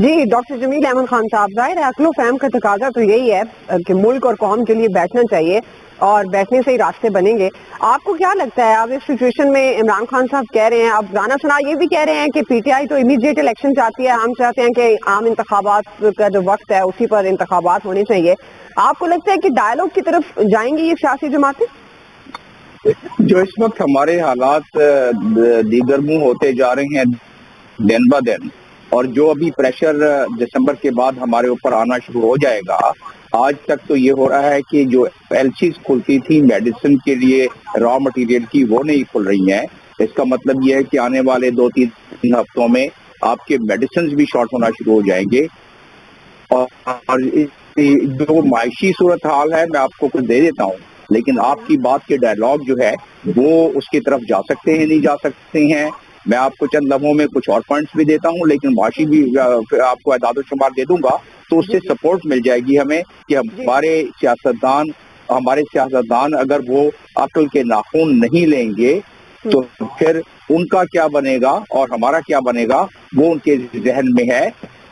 جی doctor جمیل احمد خان صاحب، ظاہر ہے عقل و فہم کا تقاضا تو یہی ہے کہ ملک اور قوم کے لیے بیٹھنا چاہیے اور بیٹھنے سے ہی راستے بنیں گے۔ آپ کو کیا لگتا ہے اب اس سچویشن میں عمران خان صاحب کہہ رہے ہیں، اب رانا ثنا یہ بھی کہہ رہے ہیں کہ پی ٹی آئی تو امیڈیٹ الیکشن چاہتی ہے، ہم چاہتے ہیں کہ عام انتخابات کا جو وقت ہے اسی پر انتخابات ہونے چاہیے۔ آپ کو لگتا ہے کہ ڈائیلاگ کی طرف جائیں گی یہ سیاسی جماعتیں؟ جو اس وقت ہمارے حالات دیگر منہ ہوتے جا رہے ہیں دن بہ دن، اور جو ابھی پریشر دسمبر کے بعد ہمارے اوپر آنا شروع ہو جائے گا، آج تک تو یہ ہو رہا ہے کہ جو ایل سیز کھلتی تھی میڈیسن کے لیے را مٹیریل کی، وہ نہیں کھل رہی ہیں۔ اس کا مطلب یہ ہے کہ آنے والے 2-3 ہفتوں میں آپ کے میڈیسنز بھی شارٹ ہونا شروع ہو جائیں گے، اور جو معاشی صورتحال ہے میں آپ کو کچھ دے دیتا ہوں، لیکن آپ کی بات کے ڈائیلاگ جو ہے وہ اس کی طرف جا سکتے ہیں نہیں جا سکتے ہیں۔ میں آپ کو چند لمحوں میں کچھ اور پوائنٹس بھی دیتا ہوں، لیکن معاشی بھی آپ کو اعداد و شمار دے دوں گا تو اس سے سپورٹ مل جائے گی ہمیں کہ ہمارے سیاستدان اگر وہ عقل کے ناخن نہیں لیں گے تو پھر ان کا کیا بنے گا اور ہمارا کیا بنے گا، وہ ان کے ذہن میں ہے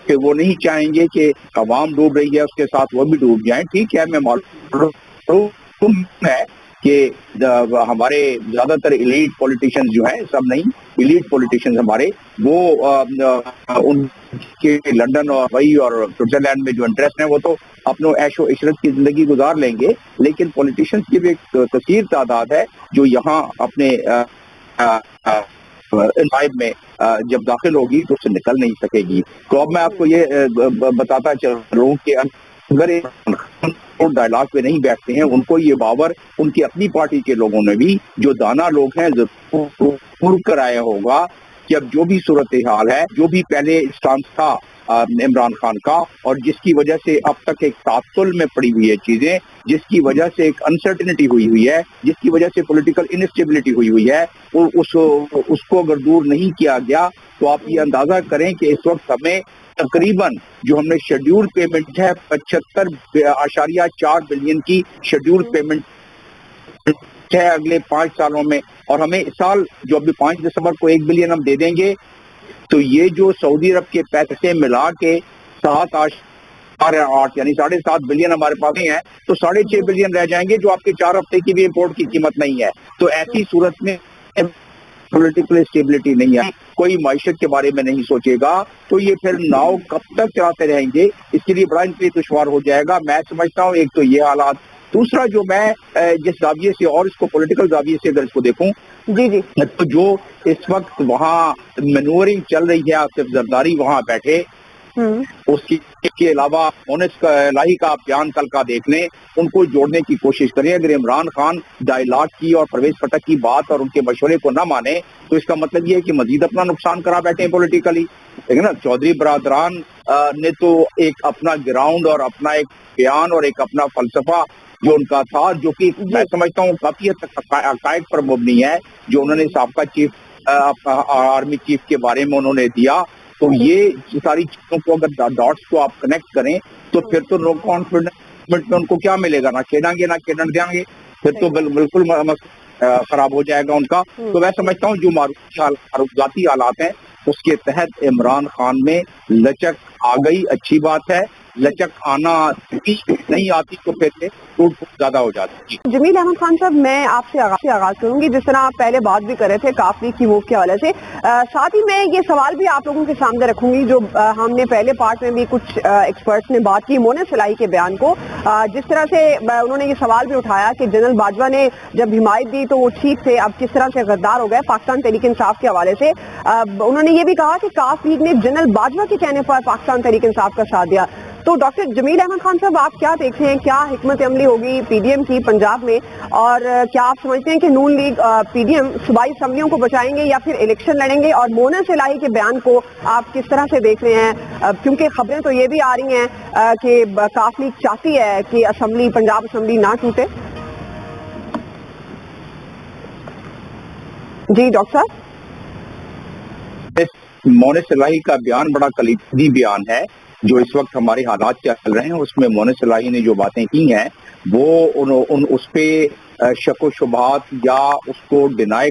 کہ وہ نہیں چاہیں گے کہ عوام ڈوب رہی ہے اس کے ساتھ وہ بھی ڈوب جائیں۔ ٹھیک ہے، میں معلوم ہے کہ ہمارے زیادہ تر ایلیٹ پولیٹیشنز جو ہیں، سب نہیں، ایلیٹ پولیٹیشنز ہمارے، وہ ان کے لنڈن اور دبئی اور سوئٹزرلینڈ میں جو انٹرسٹ ہیں وہ تو اپنوں عیش و عشرت کی زندگی گزار لیں گے، لیکن پولیٹیشنز کی بھی ایک کثیر تعداد ہے جو یہاں اپنے انتخاب میں جب داخل ہوگی تو اس سے نکل نہیں سکے گی۔ تو اب میں آپ کو یہ بتاتا چلوں کہ اگر ڈائیلاگ پہ نہیں بیٹھتے ہیں، ان کو یہ باور ان کی اپنی پارٹی کے لوگوں نے بھی، جو دانا لوگ ہیں، ضرور کرایا ہوگا کہ اب جو بھی صورتحال ہے، جو بھی پہلے اسٹانس تھا عمران خان کا، اور جس کی وجہ سے اب تک ایک تعطل میں پڑی ہوئی ہے چیزیں، جس کی وجہ سے ایک انسرٹنٹی ہوئی ہے، جس کی وجہ سے پولیٹیکل انسٹیبلٹی ہوئی ہے، اس کو اگر دور نہیں کیا گیا تو آپ یہ اندازہ کریں کہ اس وقت ہمیں تقریباً جو ہم نے شیڈیول پیمنٹ ہے 75.4 بلین کی شیڈیول پیمنٹ ہے اگلے 5 سالوں میں، اور ہمیں اس سال جو ابھی 5 دسمبر کو 1 بلین ہم دے دیں گے، تو یہ جو سعودی عرب کے پیسے ملا کے 7.8 یعنی 7.5 بلین ہمارے پاس ہی ہیں، تو 6.5 بلین رہ جائیں گے جو آپ کے 4 ہفتے کی بھی امپورٹ کی قیمت نہیں ہے۔ تو ایسی صورت میں پولیٹیکل اسٹیبلٹی نہیں ہے، کوئی معیشت کے بارے میں نہیں سوچے گا، تو یہ پھر ناؤ کب تک چلاتے رہیں گے، اس کے لیے بڑا ان کے لیے دشوار ہو جائے گا۔ میں سمجھتا ہوں ایک تو یہ حالات، دوسرا جو میں جس زاویے سے اور اس کو پولیٹیکل زاویے سے اگر اس کو دیکھوں تو جو اس وقت وہاں مینورنگ چل رہی ہے، آصف زرداری وہاں بیٹھے، اس کے علاوہ مونس الہی کا بیان کل کا دیکھ لیں، ان کو جوڑنے کی کوشش کریں۔ اگر عمران خان ڈائیلاگ کی اور پرویز پٹک کی بات اور ان کے مشورے کو نہ مانے تو اس کا مطلب یہ ہے کہ مزید اپنا نقصان کرا بیٹھے ہیں پولیٹیکلی، ٹھیک ہے نا۔ چودھری برادران نے تو ایک اپنا گراؤنڈ اور اپنا ایک بیان اور ایک اپنا فلسفہ جو ان کا تھا، جو کہ میں سمجھتا ہوں کافی حد تک حقائق پر مبنی ہے، جو انہوں نے سابقہ چیف آرمی چیف کے بارے میں انہوں نے دیا، تو یہ ساری چیزوں کو اگر ڈاٹس کو آپ کنیکٹ کریں تو پھر تو لوگ کانفیڈنٹ میں ان کو کیا ملے گا، نہ کھیلیں گے نہ کھیلنے دیں گے، پھر تو بالکل خراب ہو جائے گا ان کا۔ تو میں سمجھتا ہوں جو معروضاتی حالات ہیں اس کے تحت عمران خان میں لچک آ گئی، اچھی بات ہے، لچک آنا نہیں آتی تو پھر ٹوٹ زیادہ ہو جاتی ہے۔ جمیل احمد خان صاحب، میں آپ سے آغاز کروں گی، جس طرح آپ پہلے بات بھی کر رہے تھے کاف لیگ کی موو کے حوالے سے، ساتھ ہی میں یہ سوال بھی آپ لوگوں کے سامنے رکھوں گی جو ہم نے پہلے پارٹ میں بھی کچھ ایکسپرٹس نے بات کی مونس الہی کے بیان کو، جس طرح سے انہوں نے یہ سوال بھی اٹھایا کہ جنرل باجوہ نے جب حمایت دی تو وہ ٹھیک تھے، اب کس طرح سے غدار ہو گئے پاکستان تحریک انصاف کے حوالے سے۔ انہوں نے یہ بھی کہا کہ کاف لیگ نے جنرل باجوہ کے کہنے پر پاکستان تحریک انصاف کا ساتھ دیا۔ تو ڈاکٹر جمیل احمد خان صاحب، آپ کیا دیکھتے ہیں، کیا حکمت عملی ہوگی پی ڈی ایم کی پنجاب میں، اور کیا آپ سمجھتے ہیں کہ نون لیگ پی ڈی ایم صوبائی اسمبلیوں کو بچائیں گے یا پھر الیکشن لڑیں گے؟ اور مونس الہی کے بیان کو آپ کس طرح سے دیکھ رہے ہیں، کیونکہ خبریں تو یہ بھی آ رہی ہیں کہ کاف لیگ چاہتی ہے کہ اسمبلی، پنجاب اسمبلی نہ ٹوٹے؟ جی ڈاکٹر صاحب۔ مونس الہی کا بیان بڑا کلیدی بیان ہے جو اس وقت ہمارے حالات چل رہے ہیں، اس میں مونس الہی نے جو باتیں کی ہیں وہ اس پہ شک و شبہات یا اس کو ڈینائی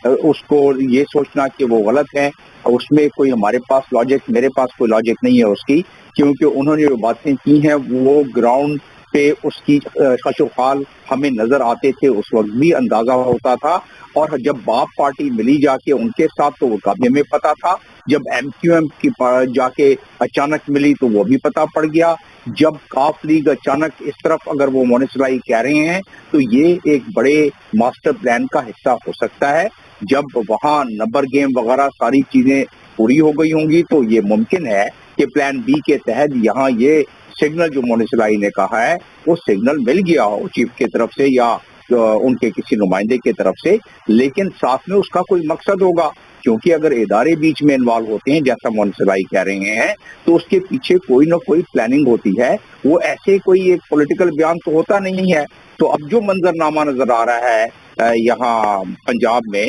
اس کو یہ سوچنا کہ وہ غلط ہیں، اس میں کوئی ہمارے پاس لاجک، میرے پاس کوئی لاجک نہیں ہے اس کی، کیونکہ انہوں نے جو باتیں کی ہیں وہ گراؤنڈ پہ اس کی خش و خال ہمیں نظر آتے تھے، اس وقت بھی اندازہ ہوتا تھا، اور جب باپ پارٹی ملی جا کے ان کے ساتھ تو وہ کبھی ہمیں پتا تھا، جب ایم کیو ایم کی جا کے اچانک ملی تو وہ بھی پتا پڑ گیا، جب کاف لیگ اچانک اس طرف اگر وہ مونسلائی کہہ رہے ہیں تو یہ ایک بڑے ماسٹر پلان کا حصہ ہو سکتا ہے۔ جب وہاں نمبر گیم وغیرہ ساری چیزیں پوری ہو گئی ہوں گی تو یہ ممکن ہے کہ پلان بی کے تحت یہاں یہ سگنل جو مونسلائی نے کہا ہے وہ سگنل مل گیا ہو چیف کی طرف سے یا ان کے کسی نمائندے کی طرف سے، لیکن ساتھ میں اس کا کوئی مقصد ہوگا، کیونکہ اگر ادارے بیچ میں انوالو ہوتے ہیں جیسا مونسلائی کہہ رہے ہیں تو اس کے پیچھے کوئی نہ کوئی پلاننگ ہوتی ہے، وہ ایسے کوئی ایک پولیٹیکل بیان تو ہوتا نہیں ہے۔ تو اب جو منظرنامہ نظر آ رہا ہے یہاں پنجاب میں،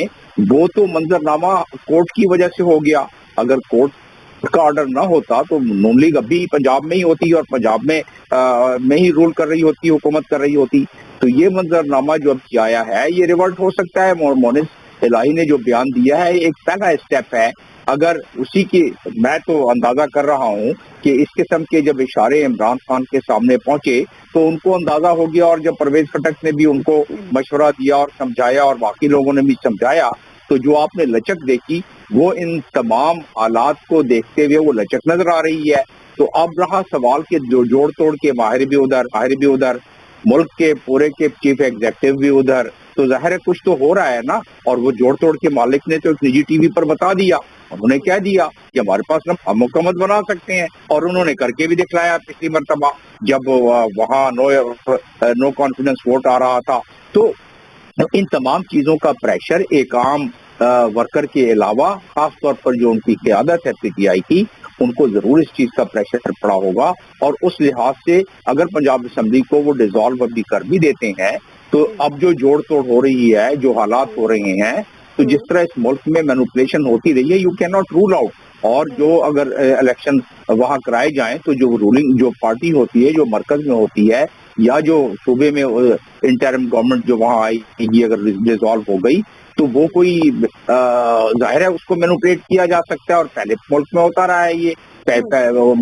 وہ تو منظرنامہ کورٹ کی وجہ سے ہو گیا، اگر کورٹ کا آرڈر نہ ہوتا تو نون لیگ اب بھی پنجاب میں ہی ہوتی اور پنجاب میں ہی رول کر رہی ہوتی، حکومت کر رہی ہوتی۔ تو یہ منظرنامہ جو اب کیا آیا ہے یہ ریورٹ ہو سکتا ہے، مونس الہی نے جو بیان دیا ہے ایک پہلا اسٹیپ ہے، اگر اسی کی میں تو اندازہ کر رہا ہوں کہ اس قسم کے جب اشارے عمران خان کے سامنے پہنچے تو ان کو اندازہ ہو گیا، اور جب پرویز خٹک نے بھی ان کو مشورہ دیا اور سمجھایا اور باقی لوگوں نے بھی سمجھایا، تو جو آپ نے لچک دیکھی وہ ان تمام حالات کو دیکھتے ہوئے وہ لچک نظر آ رہی ہے۔ تو اب رہا سوال کہ جو جوڑ توڑ کے ماہر بھی ادھر، ملک کے پورے کے چیف ایگزیکٹو بھی ادھر، تو ظاہر ہے کچھ تو ہو رہا ہے نا۔ اور وہ جوڑ توڑ کے مالک نے تو ایک نجی ٹی وی پر بتا دیا، انہوں نے کہہ دیا کہ ہمارے پاس ہم حکومت بنا سکتے ہیں، اور انہوں نے کر کے بھی دکھلایا پچھلی مرتبہ جب وہاں نو کانفیڈنس ووٹ آ رہا تھا۔ تو ان تمام چیزوں کا پریشر ایک عام ورکر کے علاوہ خاص طور پر جو ان کی قیادت ہے پی ٹی آئی کی، ان کو ضرور اس چیز کا پریشر پڑا ہوگا، اور اس لحاظ سے اگر پنجاب اسمبلی کو وہ ڈیزالو بھی کر بھی دیتے ہیں تو اب جو جوڑ توڑ ہو رہی ہے، جو حالات ہو رہے ہیں، تو جس طرح اس ملک میں مینوپولیشن ہوتی رہی ہے، you can not roll out, اور جو اگر الیکشن وہاں کرائے جائیں تو جو رولنگ جو پارٹی ہوتی ہے، جو مرکز میں ہوتی ہے، یا جو صوبے میں انٹرم گورنمنٹ جو وہاں آئی گی اگر ڈیزالو ہو گئی تو وہ کوئی ظاہر ہے اس کو مینوپولیٹ کیا جا سکتا ہے، اور پہلے ملک میں ہوتا رہا ہے، یہ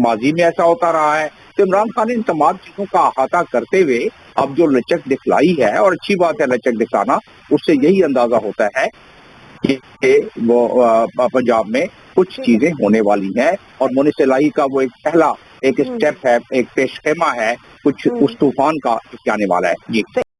ماضی میں ایسا ہوتا رہا ہے۔ تو عمران خان نے ان تمام چیزوں کا احاطہ کرتے ہوئے اب جو لچک دکھلائی ہے، اور اچھی بات ہے لچک دکھانا، اس سے یہی اندازہ ہوتا ہے کہ وہ پنجاب میں کچھ چیزیں ہونے والی ہیں، اور مونس الہی کا وہ ایک پہلا ایک اسٹیپ ہے، ایک پیش خیمہ ہے کچھ اس طوفان کا جو آنے والا ہے۔ جی